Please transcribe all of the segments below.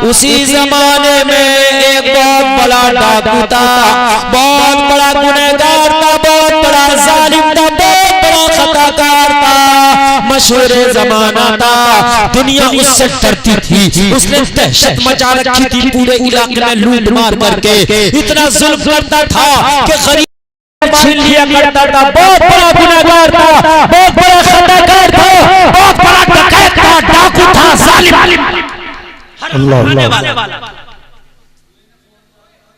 उसी जमाने में एक बहुत बड़ा डाकू था, बहुत बड़ा गुनहगार था, बहुत बड़ा जालिम था, बहुत बड़ा खताकार था, मशहूर जमाना था। दुनिया उससे डरती थी, उसने दहशत मचा रखी थी पूरे इलाके में, लूट मार करके इतना जुल्म करता था कि गरीब छीन लिया करता था। बहुत बड़ा गुनहगार था, बहुत बड़ा खताकार था, बहुत बड़ा डकैत था, डाकू था, जालिम।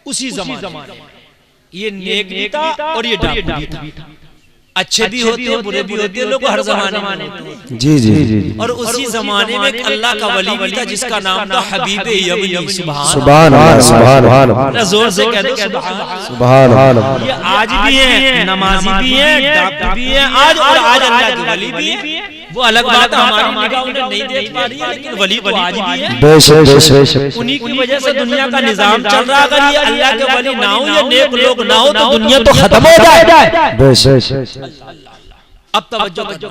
उसी जमाने ये नेक भी था और ये डाकू भी था। अच्छे भी होते हैं, बुरे भी होते हैं, लोग हर जमाने में होते हैं। जी जी जी। और उसी जमाने में एक अल्लाह का वली भी था जिसका नाम था हबीब यमनी। सुभान अल्लाह, जोर से कह दो सुभान अल्लाह। ये आज भी है, नमाजी भी है, डाकू भी है आज, और आज अल्लाह के वली भी है। वो अलग बात है, हमारी निगाह उन्हें नहीं देख पा रही है, लेकिन वली तो आज भी है। उन्हीं की वजह से दुनिया का निजाम चल रहा है। अगर ये अल्लाह के वली ना हो, ये नेक लोग ना हो, तो दुनिया तो खत्म हो जाए। अब तवज्जो करो,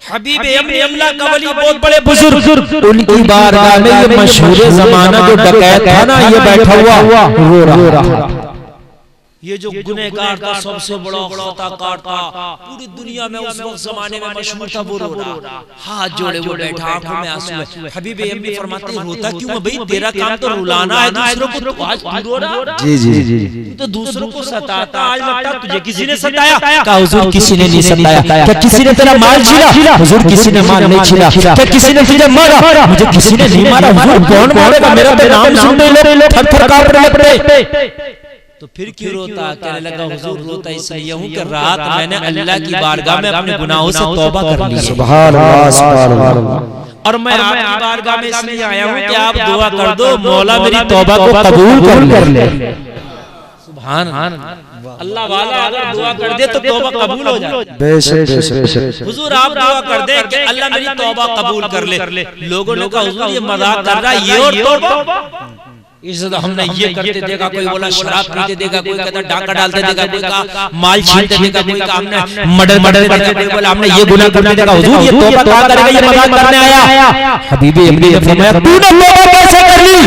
हबीब यमला का वली बहुत बड़े बुजुर्ग, उनकी बारगाह में ये मशहूर जमाना जो डकैत था ना, ये बैठा हुआ रो रहा। ये जो गुनहगार था, सबसे बड़ा खताकार था, पूरी दुनिया में उस वक्त जमाने में मशहूर था, वो रो रहा, हाथ जोड़े वो बैठा, आंखों में आंसू है। हबीब यमनी फरमाते हैं, रोता क्यों है भाई? तेरा काम तो रुलाना है दूसरों को, तो आज क्यों रो रहा? जी जी जी। तो दूसरों को सताता, आज लगता तुझे किसी ने सताया? कहा हुजूर किसी ने नहीं सताया। क्या किसी ने तेरा माल छीना? हुजूर किसी ने माल नहीं छीना। क्या किसी ने तुझे मारा? मुझे किसी ने नहीं मारा। हुजूर कौन मारेगा? मेरा तो नाम सुनते लोग थर-थर कांपने लगते। तो फिर क्यों रोता? कहने लगा हुजूर रोता इसलिए हूँ कि रात मैंने अल्लाह की बारगाह में अपने गुनाहों से तौबा कर ली। सुभान अल्लाह, सुभान अल्लाह। और मैं आपकी बारगाह में इसलिए आया हूँ कि आप दुआ कर दो, मौला मेरी तौबा को कबूल कर ले। सुभान अल्लाह वाला अगर दुआ कर दे तो तौबा कबूल हो जाए। बेशक हुजूर आप दुआ कर दे कि अल्लाह मेरी तौबा कबूल कर ले। लोगों ने कहा हुजूर ये मजाक कर रहा है, ये और तौबा? इसलिए हमने ये करते देखा, कोई बोला शराब पीते देखा, कोई कहता डाका डालते देखा, कोई कहा माल छीनते देखा, कोई कहा हमने मर्डर करते देखा, बोला हमने ये गुनाह करते देखा। हुजूर ये तौबा क्या करेगा? ये मजाक करने आया। हबीब यमनी ने फरमाया तूने तौबा कैसे कर ली?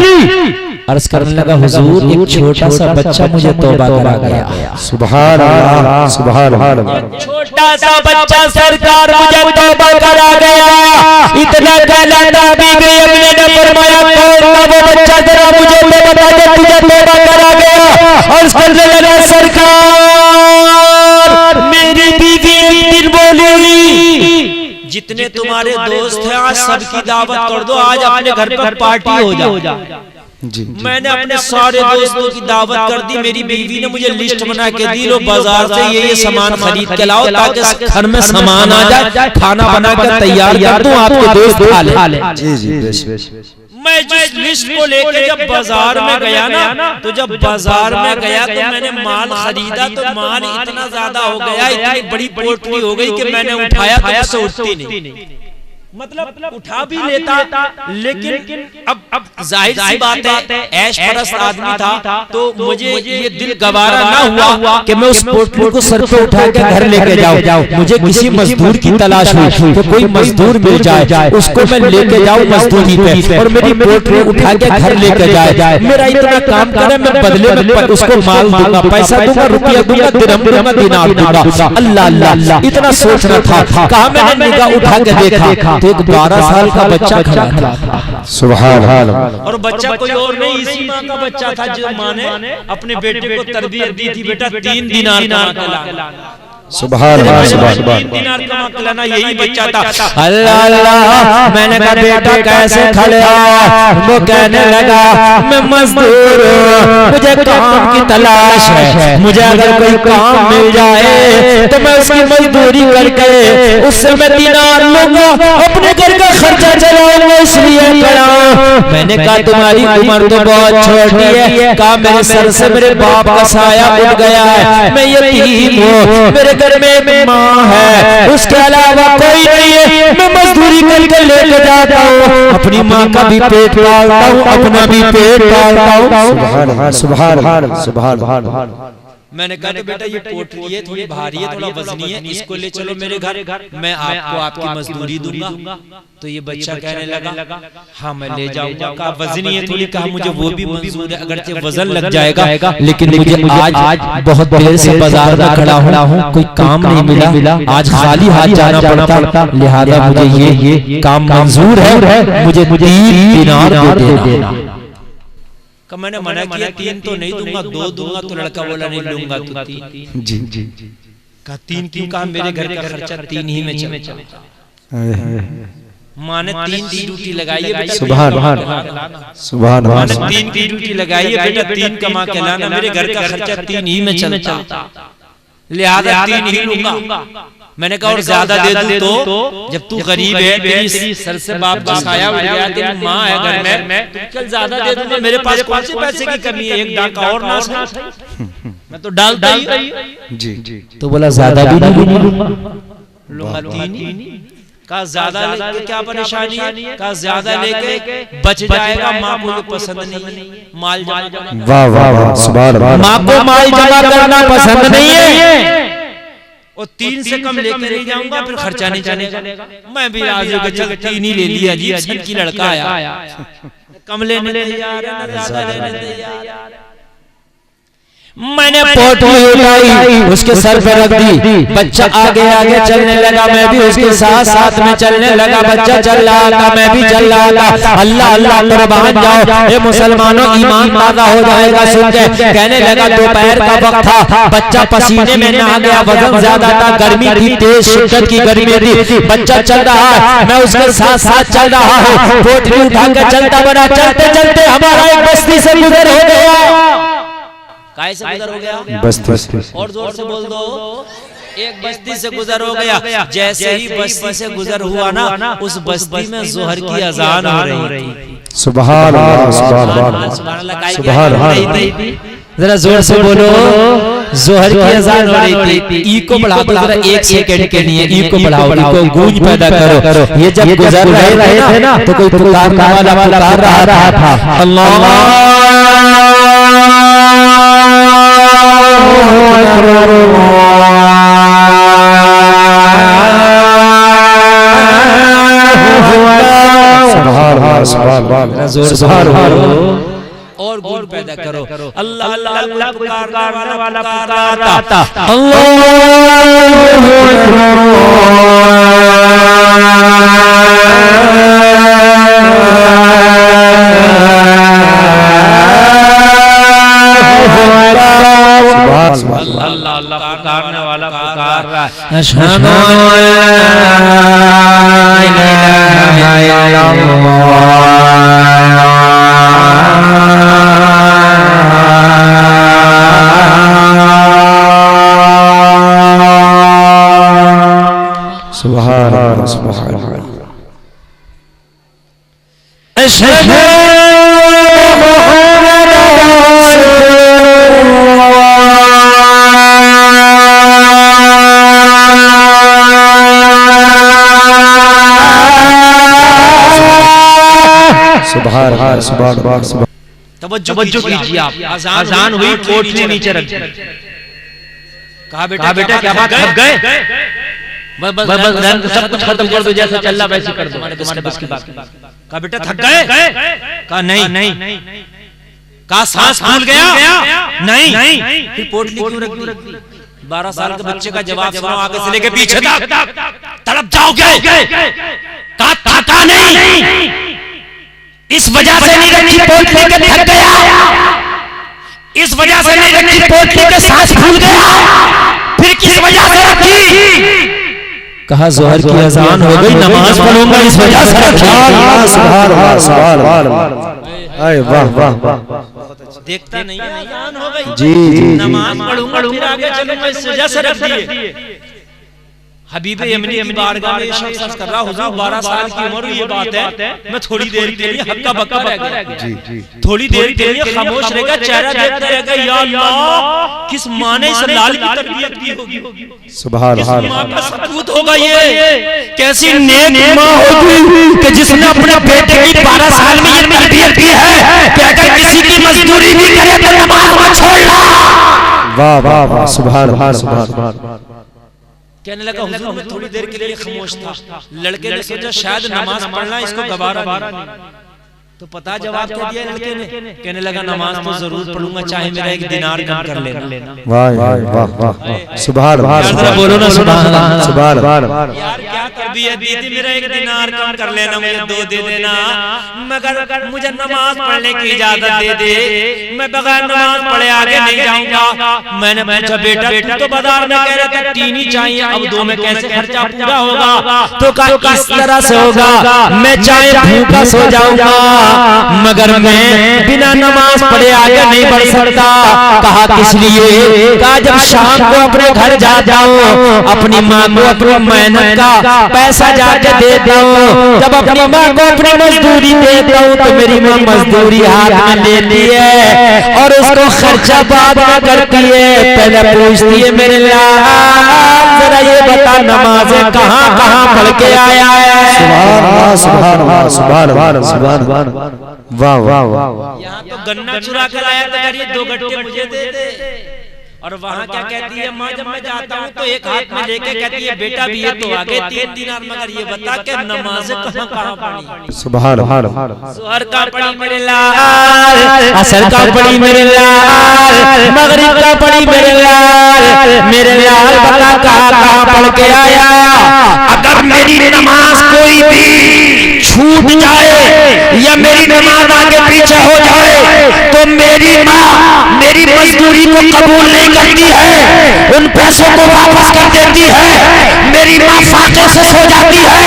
अर्ज करने लगा हुजूर एक छोटा सा बच्चा मुझे तौबा करा गया। सुभान अल्लाह, सुभान अल्लाह। छोटा सा बच्चा सरकार मुझे तौबा करा गया। इतना कहला हबीब यमनी ने फरमाया कौन था वो बच्चा, जरा मुझे बता दे तुझे तौबा करा गया। अर्ज करने लगा सरकार मेरी बीवी एक दिन बोली जितने तुम्हारे दोस्त हैं आज सबकी दावत कर दो, आज अपने घर पर पार्टी हो जाए। जी, मैंने अपने सारे दोस्तों की दावत कर दी। मेरी बीवी ने मुझे लिस्ट बना के दी, लो बाजार से ये सामान खरीद के लाओ ताकि घर में सामान आ जाए, खाना बना कर तैयार कर दूं, आपके दोस्त खा ले। जी जी। मैं जिस लिस्ट को लेकर जब बाजार में गया ना, तो जब बाजार में गया तो मैंने माल खरीदा, तो माल इतना ज्यादा हो गया, इतनी बड़ी पोटली हो गई कि मैंने उठाया तो मुझसे उठती नहीं। मतलब उठा भी लेता, लेकिन अब जाहिर सी बात है ऐश परस्त आदमी था, तो मुझे ये दिल गवारा ना हुआ कि मैं उस पोटली को सर पे उठा के घर लेके जाऊं। मुझे किसी मजदूर की तलाश हुई कि कोई मजदूर मिल जाए, उसको मैं लेके जाऊं मजदूरी पे और मेरी पोटली उठा के घर लेके जाए। मेरा इतना काम करे, मैं बदले में उसको माल दूंगा, पैसा दूंगा, रुपया दूंगा, दिरहम दूंगा, दिनार दूंगा। अल्लाह अल्लाह इतना सोचना था। कहा मैंने निगाह उठा के देखा तो एक 12 साल का बच्चा खड़ा था। सुभान अल्लाह। और बच्चा कोई और नहीं, इसी माँ का बच्चा था जो माँ ने अपने बेटे को तरबियत दी थी, बेटा 3 दिनार कमा के ला। सुभान अल्लाह, सुभान अल्लाह। 3 दिनार कमा के लाना यही बच्चा था। अल्लाह अल्लाह। मैंने कहा बेटा कैसे खड़े हो? वो कहने लगा मैं मजदूर हूँ, मुझे काम की तलाश है, मुझे अगर कोई काम मिल जाए तो मैं उसकी मजदूरी करके उससे मैं दिनार लूंगा, अपने घर का खर्चा चलाऊंगा, इसलिए खड़ा हूं। मैंने कहा तुम्हारी उम्र तो बहुत छोटी है। कहा मेरे सर से मेरे बाप का साया उठ गया है, मैं यतीम हूँ, मेरे घर में माँ है, उसके अलावा कोई नहीं है। मैं मजदूरी करके लेके जाता हूँ, अपनी माँ का भी पेट पालता हूँ, अपना भी पेट पालता हूँ। सुभान अल्लाह, सुभान अल्लाह, सुभान अल्लाह। मैंने कहा तो बेटा ये पोटली है, थोड़ी भारी है, थोड़ा वजनी है, इसको ले चलो मेरे घर, मैं आपको आपकी मजदूरी दूंगा। तो ये बच्चा कहने लगा हाँ मैं ले जाऊंगा। कहा वजनी है थोड़ी, कहा मुझे वो भी मंजूर है, अगरचे वजन लग जाएगा, लेकिन मुझे आज बहुत देर से बाजार में खड़ा हूँ, कोई काम नहीं मिला, आज खाली हाथ जाना पड़ता, लिहाजा मुझे ये काम मंजूर है, मुझे 3 दिनार दे देना। मैंने मना किया 3 तो नहीं दूंगा, 2 दूंगा। तो लड़का बोला नहीं लूंगा तो 3। जी जी कहा 3 क्यों? कहा मेरे घर का खर्चा 3 ही में चलता। माँ ने 3 की ड्यूटी लगाई है बेटा, सुभान सुभान, माँ ने 3 की ड्यूटी लगाई है बेटा, 3 कमा के लाना, मेरे घर का खर्चा 3 ही में चलता, लिहाजा 3 ही लूंगा। मैंने कहा और ज्यादा दे दूं तो जब तू गरीब है, तेरी सर से बाप का साया उड़ गया, तेरी माँ है घर में, तो कल ज्यादा दे दूंगा, मेरे पास कौन से पैसे की कमी है, 1 डाका और ना सही, मैं तो डालता ही। जी तो बोला ज्यादा भी नहीं लूंगा 3। कहा ज्यादा लेके क्या परेशानी है? कहा ज्यादा लेके बच जाएगा, माँ को पसंद नहीं है माल जमा। वाह वाह वाह सुभान अल्लाह। माँ को माल जमा करना पसंद नहीं है और 3 से कम लेके नहीं जाऊंगा, फिर खर्चा नहीं चलेगा। मैं भी आज चल 3 ही ले लिया जी, सन की लड़का आया, कम लेने तैयार है, ज्यादा लेने तैयार। मैंने पोटली उठाई, उसके सर पे रख दी, बच्चा आगे आगे चलने लगा, मैं भी उसके साथ साथ में चलने लगा। बच्चा चल रहा था, मैं भी चल रहा था। अल्लाह अल्लाह कुर्बान जाओ ये मुसलमानों, ईमान ताज़ा हो जाएगा सुन के। कहने लगा दोपहर का वक्त था, बच्चा पसीने में नहा गया, वजन ज्यादा था, गर्मी थी, तेज शिद्दत की गर्मी थी। बच्चा चल रहा है, मैं उसके साथ साथ चल रहा हूँ, पोटली उठा कर चलता बना। चलते चलते हमारा एक बस्ती से गुजर हो गया। काय से गुजर हो गया? बस्ती। और जोर से बोल दो, एक बस्ती से गुजर हो गया। जैसे ही बस्ती से गुजर हुआ ना, उस बस्ती में जोहर की अजान हो रही थी। सुभान अल्लाह सुभान अल्लाह सुभान अल्लाह। जरा जोर से बोलो, जोहर की अजान हो रही थी। ई को बढ़ाओ जरा, 1 सेकंड के लिए ई को बढ़ाओ, ई को गूंज पैदा करो। ये जब गुजर रहे थे ना तो कोई पुकारने वाला पुकार रहा था, अल्लाह और गूंज पैदा करो, अल्लाह अल्लाह पुकारने वाला पुकारता, अल्लाह अल्लाह पुकारने वाला पुकार रहा है। अशहदु अल्ला इलाहा सुभान अल्लाह सुभान अल्लाह। अशहदु सुभान सुभान सुभान। तवज्जो कीजिए आप, अजान हुई, पोटली नीचे रख दी। कहा बेटा क्या बात, थक गए? बस सब कुछ खत्म कर दो, जैसे चल रहा वैसे कर दो, तुम्हारे बस की बात। कहा बेटा थक गए? कहा नहीं। कहा सांस फूल गया? नहीं। फिर पोटली क्यों रख दी? 12 साल के बच्चे का जवाब सुनो, आगे से लेके पीछे तक। तड़प जाओगे? कहा थका नहीं, इस वजह से नहीं रखी पोटली के थक गया, इस वजह से नहीं रखी पोटली के सांस फूल गया, फिर किस वजह से रखी? कहा जोहर की अजान हो गई, नमाज पढ़ूंगा, इस वजह से रखी। सुभान अल्लाह सुभान अल्लाह। अरे वाह वाह वाह। देखता नहीं है, अजान हो गई जी, नमाज पढ़ूंगा, फिर आगे चलूंगा, इस वजह से रख दिए। हबीब यमनी की बारगाह में शख्स अर्ज कर रहा, हुजूर 12 साल की उम्र, ये बात है मैं थोड़ी देर के लिए हक्का बक्का रह गया, थोड़ी देर के लिए खामोश रहेगा, चेहरा देखते रह गया, या अल्लाह किस माँ ने इस लाल की तरबियत की होगी, सुभान अल्लाह, माँ का सपूत होगा ये, कैसी नेक माँ होगी कि जिसने अपने बेटे की 12 साल में ये तरबियत की है कि अगर किसी की मजदूरी भी करे तो नमाज मत छोड़ना। वाह वाह वाह, सुभान अल्लाह। कहने लगा हुजूर मैं थोड़ी देर के लिए खामोश था। लड़के ने सोचा शायद नमाज पढ़ना इसको गवारा नहीं, तो पता जवाब क्या दिया लड़के ने। कहने लगा नमाज तो जरूर पढ़ूंगा, चाहे मेरा एक दिनार कम कर लेना। वाह वाह वाह, सुभान अल्लाह, बोलो ना सुभान अल्लाह, सुभान अल्लाह। यार क्या तरबियत दी थी, मेरा एक दिनार कम कर लेना, मुझे 2 दे देना, मगर मुझे नमाज पढ़ने की इजाजत दे दे, मैं बगैर नमाज पढ़े आगे नहीं जाऊंगा। मैंने पूछा बेटा तू तो बाजार में कह रहा था 3 ही चाहिए, अब 2 में कैसे खर्चा पूरा होगा? तो कहा इस तरह से होगा, मैं चाहे भूखा सो जाऊंगा मगर मैं बिना नमाज पढ़े आगे नहीं बढ़ सकता। कहा किस लिए? कहा जब शाम को अपने घर जाता हूँ अपनी माँ को अपनी मेहनत का पैसा जाके देता हूँ, जब अपनी माँ को अपनी मजदूरी देता हूँ तो मेरी माँ मजदूरी हाथ में लेती है और उसको खर्चा बाद में करती है। पहले पूछती है मेरे लाल जरा ये बता नमाज़ें कहाँ कहाँ पढ़ के आया है? सुभान अल्लाह, सुभान अल्लाह, सुभान अल्लाह, वाह वाह वाह। यहाँ तो गन्ना चुरा कर आया था यार, ये 2 गट्टे मुझे दे दे। और वहाँ क्या कहती है माँ, जब मैं जाता हूँ तो एक हाथ में लेके कहती है बेटा भी ये तो आगे 3 दिनार, मगर ये बता के नमाज़ें कहाँ कहाँ पढ़ी? सुभान अल्लाह। सुहर का पढ़ी मेरे लाल, असर का पढ़ी मेरे लाल, मगरिब का पढ़ी मेरे लाल बता कहाँ कहाँ पढ़ के आया? अगर मेरी नमाज कोई भी छूट जाए या मेरी नमाज आगे पीछे हो जाए तो मेरी माँ मेरी मजदूरी को कबूल नहीं करती है, उन पैसों को वापस कर देती है। मेरी माँ फाके से सो जाती है,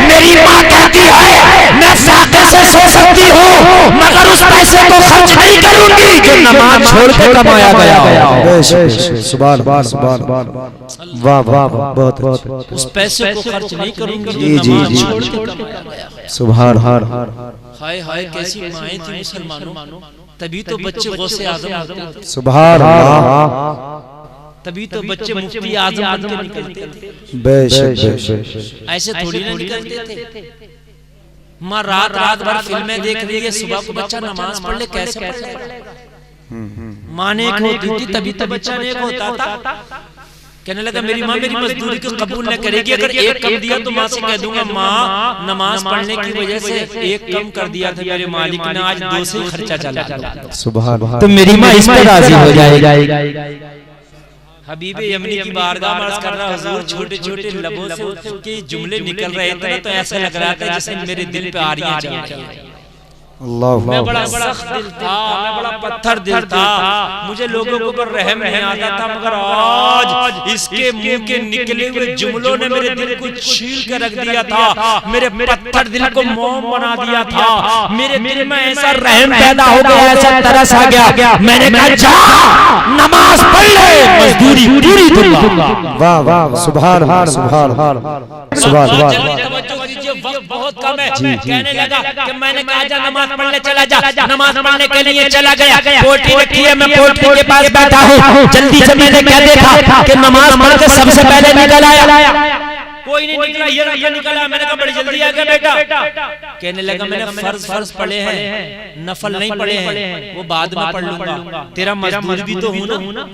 मेरी माँ कहती है मैं फाके से सो सकती हूँ मगर उस पैसे को खर्च नहीं करूंगी जो नमाज छोड़ के कमाया गया। सुभान अल्लाह, सुभान अल्लाह, वाह वाह, बहुत बहुत। उस पैसे को खर्च नहीं करूंगी जी जी जी, छोड़ के कमाया गया। सुभान हार। हाय हाय कैसी माएं थी मुसलमानों, तभी तो बच्चे गौसे आजम होते थे। सुभान अल्लाह, तभी तो बच्चे मुफ्ती आजम बन के निकलते थे। बेशक बेशक, ऐसे थोड़ी ना निकलते थे। माँ रात भर फिल्में देख रही है, सुबह को बच्चा नमाज पढ़ ले कैसे पढ़ेगा? माँ ने एक होती थी तभी तो बच्चा ने एक होता था। कहने लगा मेरी माँ मेरी मजदूरी को कबूल न करेगी, अगर एक कम दिया तो माँ से कह दूंगा माँ नमाज पढ़ने की वजह से एक कम कर दिया था मेरे मालिक ने, आज 2 से खर्चा चला। सुभान, तो मेरी माँ इस पर राजी हो जाएगी। हबीब यमनी की बारगाह में अर्ज कर रहा हुजूर, छोटे छोटे लबों से उसके जुमले निकल रहे थे तो ऐसा लग रहा था जैसे मेरे दिल पे आरियां चल रही हैं। मैं बड़ा सख्त दिल था, मैं बड़ा पत्थर दिल था, मुझे लोगों के ऊपर रहम नहीं आता था, मगर आज इसके मुंह के निकले हुए जुमलों ने मेरे दिल को छील कर रख दिया था, मेरे पत्थर दिल को मोम बना दिया था। मेरे दिल में ऐसा रहम पैदा हो गया, ऐसा तरस आ गया। मैंने कहा जा नमाज पढ़ ले, मजदूरी पूरी दूंगा। वाह वाह, सुभान अल्लाह, सुभान अल्लाह, सुभान अल्लाह। वक्त बहुत कम है। कहने लगा कि मैंने कहा जा नमाज पढ़ने चला जा, नमाज पढ़ने के लिए चला गया। पोटी रखी है, मैं पोटी के पास बैठा हूँ। जल्दी से मैंने क्या देखा कि नमाज पढ़ के सबसे पहले निकल आया। कोई नहीं निकला, ये निकला। मैंने कहा बड़ी जल्दी आ गया बेटा। कहने लगा मैंने फर्ज पढ़े हैं, नफल नहीं पढ़े हैं, वो बाद में पढ़ लूंगा। तेरा मजदूर भी तो हूँ ना,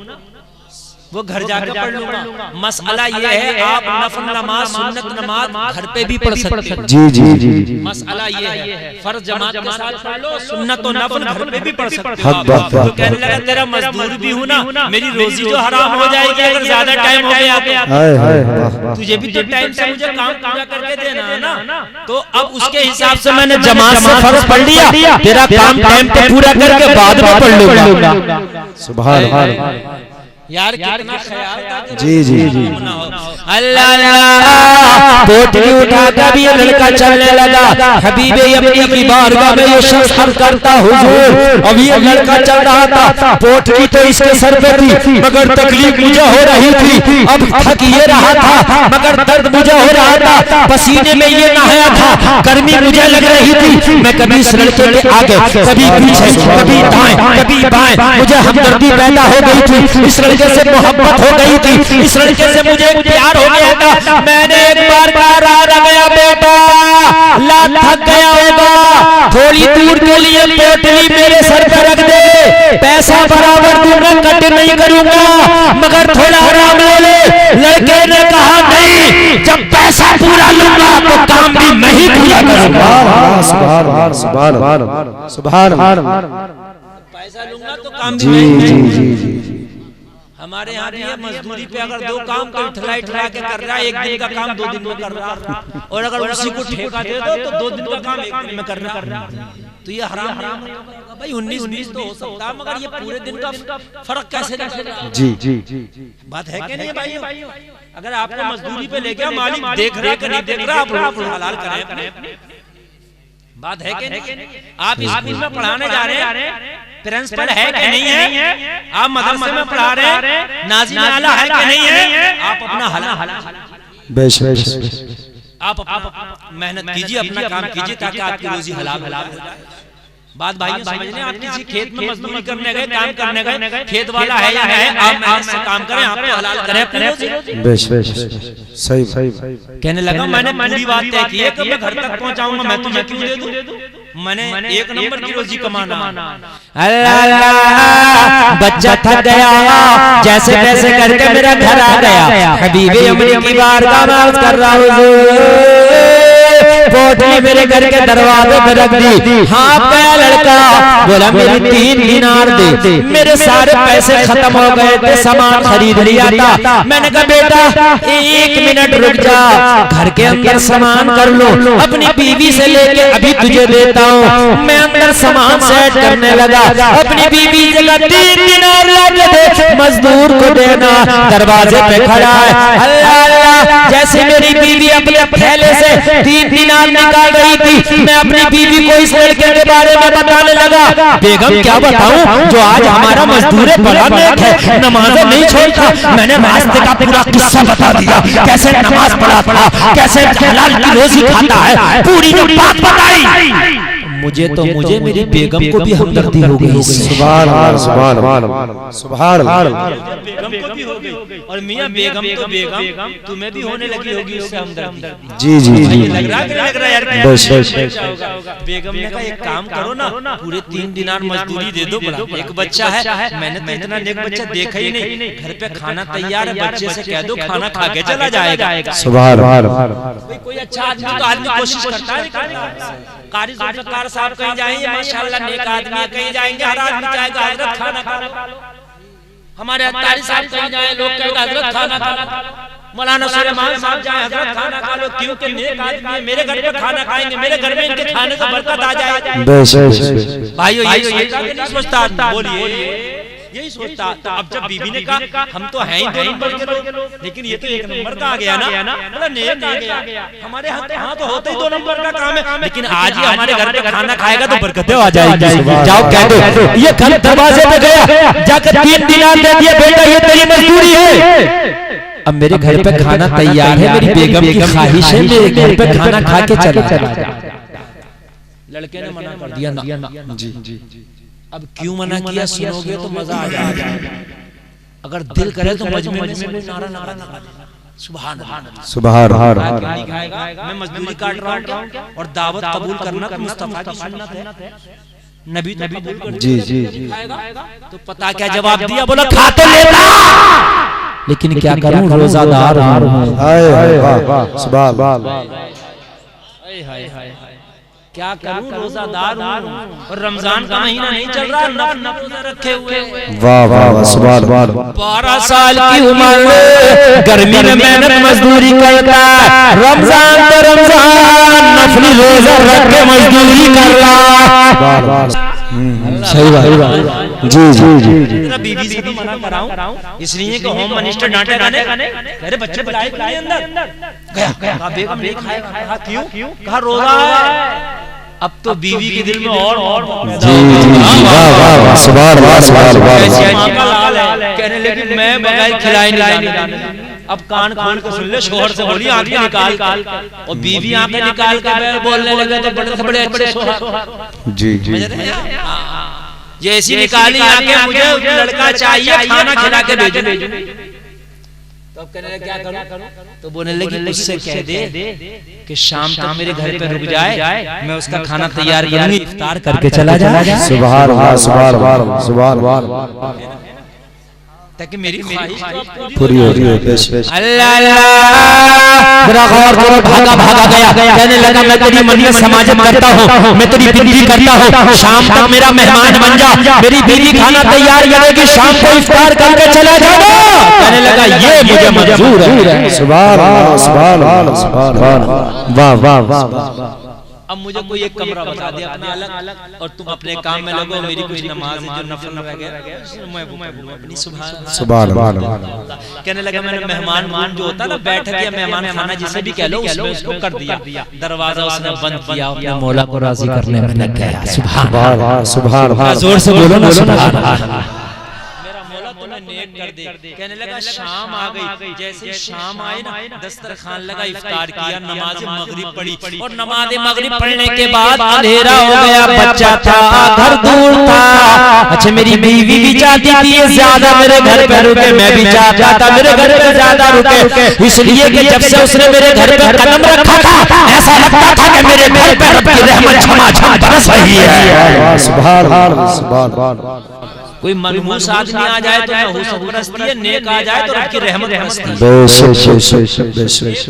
वो घर जाकर पढ़ लूंगा। मसला ये है आप नफल नमाज सुन्नत नमाज घर पे भी पढ़ सकते हैं। जी जी जी, मसला ये है फर्ज जमात के साथ पढ़ लो, सुन्नत और नफल घर पे भी पढ़ सकते हो। तो कहने लगा तेरा मजदूर भी हूँ ना, मेरी रोजी जो हराम हो जाएगी अगर ज्यादा टाइम हो गया। तुझे भी तो टाइम से मुझे काम पूरा करके देना है ना। तो अब उसके हिसाब से मैंने जमात से फर्ज पढ़ लिया, तेरा काम टाइम पे पूरा करके बाद में पढ़ लूंगा। सुभान अल्लाह यार कितना ख्याल था। जी जी जी, अल्लाह पोटली उठा कर ये लड़का चलने लगा। हबीब यमनी की बारगाह में ये शख्स अर्ज करता हुजूर, अब ये लड़का चल रहा था, पोटली तो इसके सर पे थी मगर तकलीफ मुझे हो रही थी। अब थक ये रहा था मगर दर्द मुझे हो रहा था, पसीने में ये नहाया था, गर्मी मुझे लग रही थी। मैं कभी इस लड़के के आगे कभी पीछे कभी दाएं कभी बाएं, मुझे हमदर्दी पैदा हो गई थी, इस लड़के से मोहब्बत हो गई थी, इस लड़के से मुझे प्यार हो गया था। मैंने एक बार कहा गया बेटा ला थक गया होगा, थोड़ी दूर के लिए पोटली मेरे सर पर रख दे, पैसा बराबर दूंगा, कट नहीं करूंगा, मगर थोड़ा आराम ले ले। लड़के ने कहा नहीं, जब पैसा पूरा लूंगा तो काम भी मैं ही पूरा करूंगा। पैसा लूंगा तो काम भी मैं। हमारे यहाँ भी है, मजदूरी पे अगर दो काम को ठलाई ठला के कर रहा है, एक दिन का काम 2 दिन में कर रहा, और अगर उसी को ठेका दे दो तो 2 दिन का काम 1 दिन में कर रहा, तो ये हराम भाई। 19-19 तो हो सकता है, मगर ये पूरे दिन का फर्क कैसे निकलेगा? जी बात है कि नहीं भाई? अगर आपको मजदूरी पे ले गया, मालिक देख रहा कि नहीं देख रहा, आप हलाल करें अपने। बात है कि नहीं? आप स्कूल में पढ़ाने जा रहे हैं, प्रिंसिपल है कि नहीं है? आप मदरसे में पढ़ा रहे हैं, नाज़िम आला है कि नहीं है? आप अपना आप मेहनत कीजिए, अपना काम कीजिए, ताकि आपकी रोजी हलाल हो जाए। बात भाई समझने, आप किसी खेत में मजदूरी करने गए, काम करने गए, खेत वाला है या नहीं है, आप मेहनत से काम करें, आपको हलाल करें अपनी रोजी। सही कहने लगा, मैंने पूरी बात तय की है कि मैं घर तक पहुंचाऊंगा, मैं तुम्हें क्यों दे दूं? मैंने 1 नंबर की रोजी कमाना। अल्लाह, बच्चा थक गया, जैसे तैसे करके मेरा घर आ गया, हबीबे अमरी की बारगाह में अर्ज कर रहा हूँ, पोटली मेरे घर के दरवाजे पे रख दी। हाँ गया लड़का, बोला मेरी 3 दिनार दे, मेरे सारे पैसे खत्म हो गए थे, सामान खरीद लिया था। मैंने कहा बेटा 1 मिनट रुक जा, घर के अंदर सामान कर लो, अपनी बीवी से लेके अभी तुझे देता हूँ। मैं अंदर सामान सेट करने लगा, अपनी बीवी जगह 3 दिनार लाके दे, मजदूर को देना, दरवाजे पे खड़ा है। अल्लाह अल्लाह, जैसे मेरी बीवी अपने थैले से 3 दिनार निकाल रही थी, मैं अपनी बीवी को इस लड़के के बारे में बताने लगा। बेगम क्या बताऊं, जो आज हमारा मजदूर बड़ा नेक है, नमाज़ें नहीं छोड़ता। मैंने रास्ते का पूरा किस्सा बता दिया, कैसे नमाज पढ़ाता, कैसे हलाल की रोजी खाता है, पूरी बात बताई। मुझे मेरी बेगम को भी हमदर्दी हो गई। सुभान अल्लाह, बेगम को भी हो गई, और मियां बेगम तो बेगम तुम्हें भी होने लगी होगी उससे हमदर्दी। जी लग रहा यार, बेगम ने कहा एक काम करो ना, पूरे 3 दिनार मजदूरी दे दो, एक बच्चा है, मैंने तो इतना नेक बच्चा देखा ही नहीं, घर पे खाना तैयार है, बच्चे से कह दो खाना खा के चला जाएगा। सुभान कोई अच्छा आदमी तो आदमी कोशिश करता है। कारी जुल्फ़िकार साहब कहीं जाएंगे, माशाअल्लाह नेक आदमी है, कहीं जाएंगे हर आदमी चाहेगा हजरत खाना खा लो। हमारे अत्तारी साहब कहीं जाए, लोग कहेंगे हजरत खाना खा लो। मौलाना सुलेमान साहब जाए, हजरत खाना खा लो, क्योंकि नेक आदमी है, मेरे घर पे खाना खाएंगे, मेरे घर में इनके खाने से बरकत आ जाएगी। भाइयों यही सोचता, बोलिए यही सोचता। अब जब बीबी ने कहा हम तो हैं ही 2 नंबर के लोग, लेकिन ये तो 1 नंबर का आ गया ना, बोला नेक आ गया। हमारे यहाँ तो होते ही 2 नंबर का काम है, लेकिन आज ही हमारे घर पे खाना खाएगा तो बरकतें आ जाएगी। जाओ कह दो, ये घर दरवाजे पे गया, जाकर 3 दिनार दे दिया, बेटा ये तेरी मजदूरी है। अब मेरे घर पे खाना तैयार है, मेरी बेगम की ख्वाहिश है, मेरे घर पे खाना खा के चला। लड़के ने मना कर दिया ना। जी अब क्यों मना किया, सुनोगे तो मजा आ जाएगा। अगर दिल करे तो मजमे में नारा लगा, सुभान अल्लाह, सुभान अल्लाह। मैं मजदूरी काट रहा हूं और दावत कबूल करना तो मुस्तफा की सुन्नत है, नबी तो कबूल कर। जी तो पता क्या जवाब दिया, बोला खा तो लेता, लेकिन क्या करूं रोजादार हूं। क्या करूं रोजादार हूं, और रमजान का महीना नहीं चल रहा, रोजा रखे हुए। वाह वाह सुभान अल्लाह। 12 साल की उम्र, गर्मी में मेहनत मजदूरी करता, रमजान तो रमजान, नफली रोजा रख के मजदूरी कर रहा। सही बात। जी बीबी से भी मना कराऊं, इसलिए कि होम मिनिस्टर डांटे अरे बच्चे बुलाए अंदर गया, बेगम नहीं खाएगा, क्यों? कहा रोजा है। अब तो बीवी के दिल में और कहने लगी मैं बगैर खिलाए नहीं। अब कान खोल के सुन ले, शोहर से बोली आंखें निकाल, और बीवी आंखें निकाल कर बोलने लगे तो बड़े से बड़े अच्छे शोहर। जी जैसी निकाली आंखें, मुझे लड़का चाहिए, खाना खिला के भेजो। तो अब कहने लगे क्या करूं? तो बोलने लगी उससे कह दे कि शाम तक मेरे घर पे रुक जाए, मैं उसका खाना तैयार करूंगी, इफ्तार करके चला जाए। सुभान अल्लाह, सुभान अल्लाह, सुभान अल्लाह। ताकि मेरी ख्वाहिश पूरी हो रही है। बेश बेश अल्लाह अल्लाह। मेरा गौर करो, भागा भागा गया, कहने लगा मैं तेरी मन्नत समाजत करता हूँ, मैं तेरी बिनती करता हूँ, शाम तक मेरा मेहमान बन जा, मेरी बीवी खाना तैयार करेगी, शाम को इफ्तार करके चला जाना। कहने लगा ये मुझे मंजूर है। सुभान अल्लाह सुभान अल्लाह सुभान अल्लाह। वाह वाह वाह। अब मुझे कोई एक कमरा बता दे अपना अलग, और तुम अपने काम में लगो, मेरी कुछ नमाज है जो नफल रह गया मैं अपनी सुभान अल्लाह। कहने लगा मैंने मेहमान जो होता ना बैठक या मेहमान खाना जिसे भी कह लो उसमें उसको कर दिया, दरवाजा उसने बंद किया, अपने मौला को राजी करने में लग गया। सुभान अल्लाह सुभान अल्लाह। जोर से बोलो ना सुभान अल्लाह। नेक कर दे। कहने लगा शाम आ गई, जैसे शाम आए ना दस्तरखान लगा, इफ्तार किया, नमाज मगरिब पढ़ी, और नमाज मगरिब पढ़ने के बाद अंधेरा हो गया, बच्चा था, घर दूर था। अच्छा मेरी बीवी भी चाहती थी ज्यादा मेरे घर पे रुके, मैं भी चाहता था मेरे घर पे ज्यादा रुके, इसलिए कि जब से उसने मेरे घर पे कदम रखा था ऐसा लगता था कि मेरे घर पे रब की रहमत झमाझम बरस रही है। सुभान अल्लाह सुभान अल्लाह। कोई मनहूस आदमी आ जाए तो नहूसत बरसती है, नेक आ जाए तो रब की रहमत बरसती है।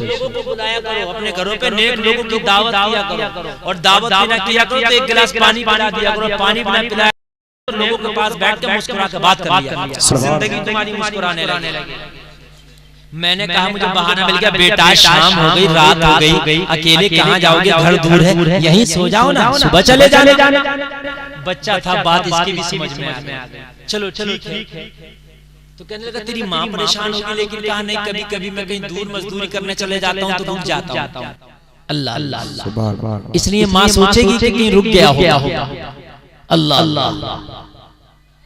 लोगों को बुलाया करो अपने घरों पे, नेक लोगों की दावत किया करो, और दावत बिना किया करो तो एक गिलास पानी पिला दिया करो, पानी बिना पिलाया तो लोगों के पास बैठ के मुस्कुरा के बात कर लिया, जिंदगी तुम्हारी मुस्कुराने लगी। मैंने कहा मुझे बहाना मिल गया, बेटा शाम हो गई, रात हो गई, अकेले कहाँ जाओगे, घर दूर है, यहीं सो जाओ ना, सुबह चले जाने। बच्चा था, बात इसकी भी समझ में आ गई। चलो ठीक है। तो कहने लगा तेरी माँ परेशान होगी, लेकिन कहा नहीं, कभी कभी मैं कहीं दूर मजदूरी करने चले जाता हूँ तो रुक जाता हूँ। अल्लाह अल्लाह, इसलिए माँ सोचेगी कि कहीं रुक गया होगा। अल्लाह अल्लाह,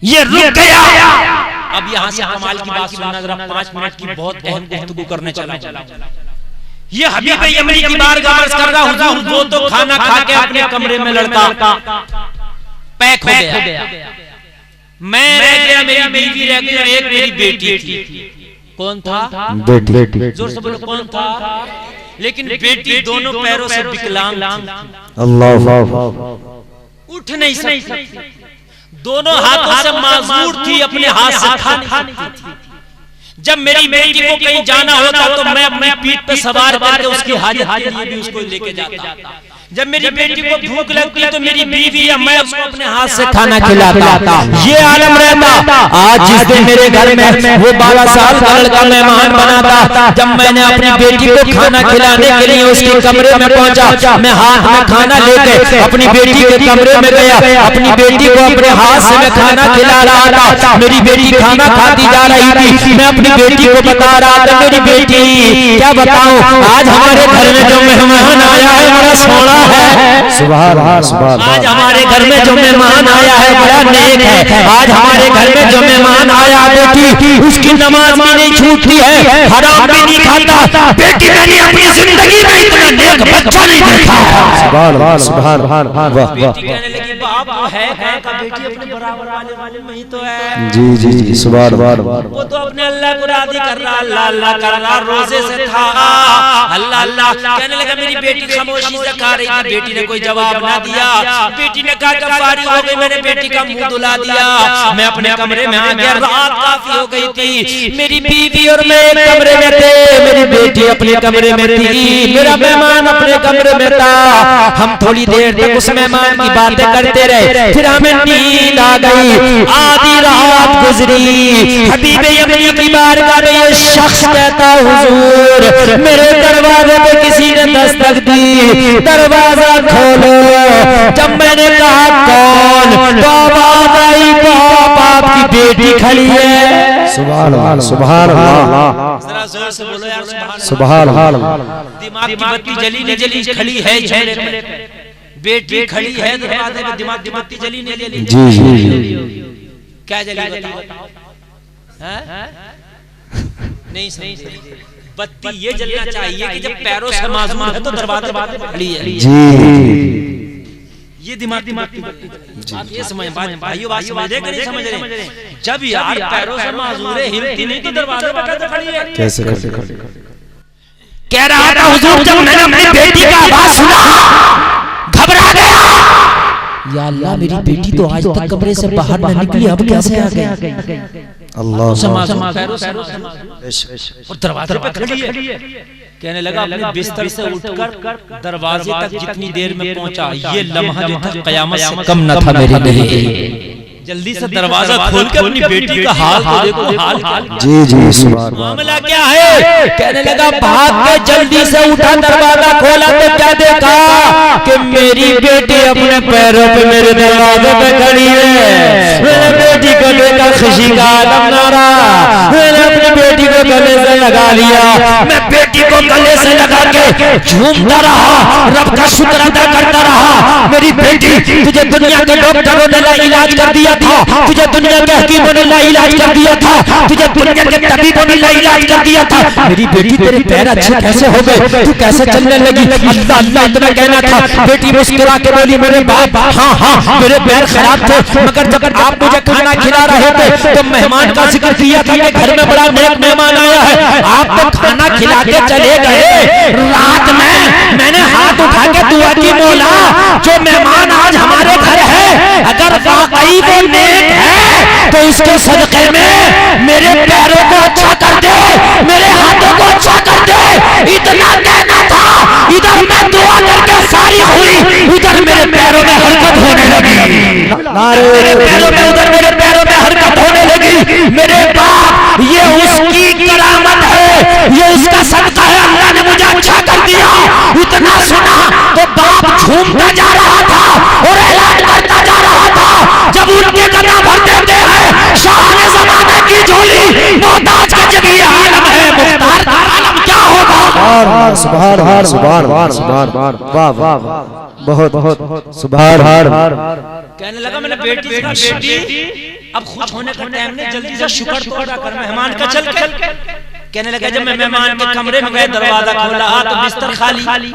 ये रुक गया। अब यहाँ से कमाल की बात सुनना जरा, 5 मिनट की बहुत अहम गुफ्तगू करने चला। ये हबीब यमनी की बारगाह में कर रहा हुजूर, वो तो खाना खा के अपने कमरे में लड़का पैक हो गया, मैं रह गया, मेरी बीवी रह गई, और एक मेरी बेटी थी। कौन था? बेटी। जोर से बोलो कौन था? लेकिन बेटी दोनों पैरों से विकलांग थी, अल्लाह उठ नहीं सकती, दोनों हाथों से माजूर थी, अपने हाथ से खा नहीं सकती। जब मेरी बेटी को कहीं जाना होता तो मैं अपनी पीठ पे सवार करके उसकी हाजत के लिए भी उसको लेके जाता। जब मेरी बेटी को भूख लगती तो मेरी बीवी या मैं उसको अपने हाथ से खाना खिलाता। ये आलम रहता। आज जिस दिन मेरे घर में वो 12 साल का लड़का मेहमान बनाता, जब मैंने अपनी बेटी को खाना खिलाने के लिए उसके कमरे में पहुंचा, मैं हाथ में खाना लेके अपनी बेटी के कमरे में गया, अपनी बेटी को अपने हाथ से मैं खाना खिला रहा था। मेरी बेटी खाना खाती जा रही थी, मैं अपनी बेटी को बता रहा था, मेरी बेटी क्या बताऊं, आज हमारे घर में जो मेहमान आया है बड़ा सोना है। सुभान अल्लाह। आज हमारे घर में जो मेहमान आया है बड़ा नेक है। आज हमारे घर में जो मेहमान आया बेटी उसकी नमाज भी नहीं छूटती है, हराम भी नहीं खाता। बेटी मैंने अपनी जिंदगी में इतना नेक बच्चा नहीं देखा। सुभान अल्लाह सुभान अल्लाह। वाह वाह। कहने लगी बाप वो है कहाँ का, बेटी अपने बराबर वाले में ही तो है। जी जी जी सुभान अल्लाह। वो तो अपने अल्लाह को राजी कर रहा, अल्लाह अल्लाह कर रहा, रोजे से था, अल्लाह अल्लाह। कहने लगा मेरी बेटी खामोशी से खा रही थी, बेटी ने कोई जवाब ना दिया। बेटी ने कहा कि फारिग हो गई, मैंने बेटी का मुंह धुला दिया, मैं अपने कमरे में आ गया। रात काफी हो गई थी, मेरी बीवी और मैं एक कमरे में थे, मेरी बेटी अपने कमरे में थी, मेरा मेहमान अपने कमरे में था। हम थोड़ी देर तक उस मेहमान की बातें करते रहे, फिर हमें नींद आ गई। आधी रात गुजरी, हबीब यमनी की बारगाह में ये शख्स कहता हुजूर मेरे दरवाजे पे किसी ने दस्तक दी, दरवाजा खोलो। जब मैंने कहा कौन, तो आवाज आई बाप आपकी बेटी खड़ी है। सुभान अल्लाह सुभान अल्लाह। जरा जोर से बोलो यार सुभान अल्लाह। दिमाग की बत्ती जली नहीं जली, खड़ी है झंडे पे, बेटी खड़ी है दरवाजे पे, दिमाग की बत्ती जली नहीं जली। जी जी क्या जली बताओ? नहीं सही, बत्ती ये जलना चाहिए कि जब पैरों से माजूर है तो दरवाजे पे खड़ी है। जी ये दिमाग की बत्ती। आप ये समझ भाइयों, बात समझ रहे कि नहीं समझ रहे? जब यार पैरों से माजूर है, हिलती नहीं तो दरवाजे पे कैसे खड़ी है? कैसे कह रहा था हुजूर जब मैंने अपनी बेटी का आवाज सुना घबरा गया। या अल्लाह मेरी बेटी तो आज तक कमरे से बाहर न निकली, अब कैसे आ गई? अल्लाह और दरवाजे पे खड़ी है। कहने लगा अपने बिस्तर से उठकर दरवाजे तक जितनी देर में पहुंचा, ये लम्हा जो था कयामत से कम न था मेरे लिए। जल्दी से दरवाजा खोल के अपनी बेटी का हाल तो देखो, हाल जी जी सुभान मामला क्या है। कहने लगा भाग के जल्दी से उठा, दरवाजा खोला तो क्या देखा कि मेरी बेटी अपने पैरों पे मेरे दरवाजे पे खड़ी है। मेरे बेटी को देखा खुशी का आलम नारा, मैंने अपनी बेटी को गले से लगा लिया। मैं बेटी को गले से लगा के झूमता रहा, रब का शुक्र अदा करता रहा। मेरी बेटी, तुझे दुनिया के डॉक्टरों ने इलाज कर दिया था, तुझे दुनिया के हकीमों ने इलाज कर दिया था, तुझे दुनिया के तबीबों ने इलाज कर दिया था। मेरी बेटी तेरे पैर अच्छे कैसे हो गए, तू कैसे चलने लगी? अल्लाह अल्लाह इतना कहना था। बेटी मुस्कुरा के बोली मेरे बाप हाँ मेरे पैर खराब थे, मगर जब आप मुझे खाना खिला रहे थे तो मेहमान का जिक्र किया था कि घर में बड़ा नेक मेहमान आया है। आप तो खाना खिला के चले गए, रात में मैंने हाथ उठा के दुआ की, मौला जो मेहमान आज हमारे घर है अगर वाकई वो नेक है तो इसके सदके में मेरे पैरों को अच्छा कर दे, मेरे हाथों को अच्छा कर दे। इतना कहना था, इधर मैं दुआ करके सारी हुई, उधर मेरे पैरों में हरकत होने लगी। मेरे पैरों में, उधर मेरे पैरों में हरकत होने लगी। मेरे बाप, ये उसकी करामत है, ये उसका सदका है, अल्लाह ने मुझे अच्छा कर दिया। इतना सुना तो बाप झूमता जा रहा था और ऐलान करता जा रहा था, जब उनके कदम भर देते हैं शान ज़माने की झोली, मोहताज का जब ये आलम है, मुख्तार का आलम क्या होगा? सुभान सुभान सुभान वाह वाह वाह, बहुत बहुत सुभान। कहने लगा मैंने बेटी अब खुश होने का टाइम नहीं, जल्दी से शुक्र तो अदा कर मेहमान का चल के। कहने लगा जब मैं मेहमान के कमरे में गया, दरवाजा खोला तो बिस्तर खाली।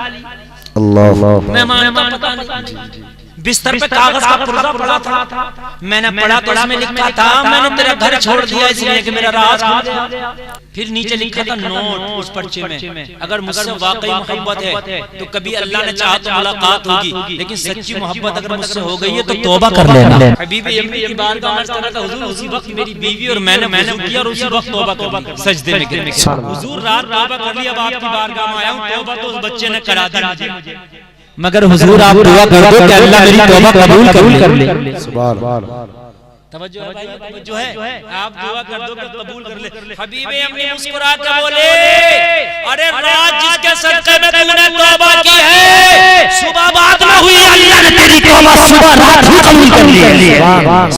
अल्लाह, मेहमान का पता नहीं, बिस्तर पे कागज का पुर्जा पड़ा था। मैंने पढ़ा तो उसमें लिखा था मैंने तेरा घर छोड़ दिया इसलिए कि मेरा राज खुल गया। फिर नीचे लिखा था नोट उस पर्चे में, अगर मुझसे वाकई मोहब्बत है तो कभी अल्लाह ने चाहा तो मुलाकात होगी, लेकिन सच्ची मोहब्बत अगर मुझसे हो गई है तो तौबा कर लेना। हबीबी अम्मी की बारगाह में अर्ज़ कर रहा था हुजूर, उसी वक्त मेरी बीवी और मैंने किया और उसी वक्त तौबा कर सजदे में गिर गए। हुजूर रात तौबा कर लिया, अब आपकी बारगाह में आया हूं, तौबा तो उस बच्चे ने करा दी मुझे, मगर हुजूर आप दुआ कर दो कि अल्लाह मेरी तौबा कबूल कर ले। सुभान तवज्जो है भाई, तवज्जो है, आप दुआ कर दो कि कबूल कर ले। हबीबे अम्मी मुस्कुरा के बोले अरे रात जिसके सदके में तूने तौबा की है, सुबह बाद में हुई, अल्लाह ने तेरी तौबा सुबह रात ही कबूल कर ली।